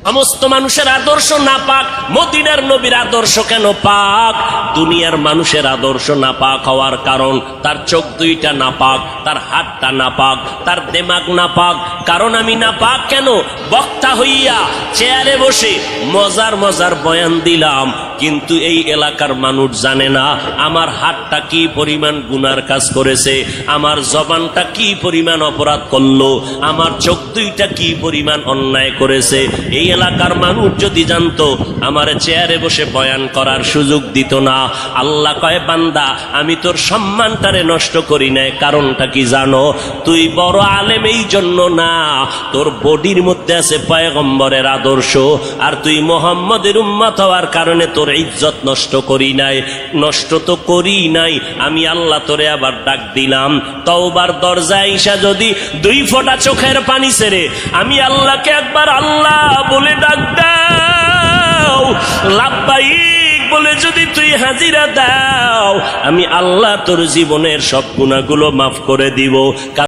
সমস্ত মানুষের আদর্শ নাপাক, মদিনার নবীর আদর্শ কেন পাক? দুনিয়ার মানুষের আদর্শ নাপাক হওয়ার কারণ তার চোখ দুইটা নাপাক, তার হাতটা নাপাক, তার দেমাগ নাপাক। কারণ আমি নাপাক কেন? বক্তা হইয়া চেয়ারে বসে মজার মজার বয়ান দিলাম, কিন্তু এই এলাকার মানুষ জানে না আমার হাতটা কি পরিমাণ গুনার কাজ করেছে, আমার জবানটা কি পরিমাণ অপরাধ করলো, আমার চোখ দুইটা কি পরিমাণ অন্যায় করেছে। এই এলাকার মানুষ যদি জানতো, আমার চেয়ারে বসে বয়ান করার সুযোগ দিত না। আল্লাহ কয়, বান্দা আমি তোর সম্মানটারে নষ্ট করি নাই। কারণটা কি জানো? তুই বড় আলেম এই জন্য না, তোর বডির মধ্যে আছে পয়গম্বরের আদর্শ, আর তুই মুহাম্মদের উম্মত হওয়ার কারণে তোর ইজ্জত নষ্ট করি নাই। নষ্ট তো করি নাই, আমি আল্লাহ তোরে আবার ডাক দিলাম, তওবার দরজায় ঈশা যদি 2 ফোঁটা চোখের পানি ছেড়ে আমি আল্লাহকে একবার আল্লাহ বলে ডাক দাও, লাব্বাইক বলে যদি তুই হাজিরা দাও, আমি আল্লাহ তোর জীবনের সব গুনাহগুলো মাফ করে দিব।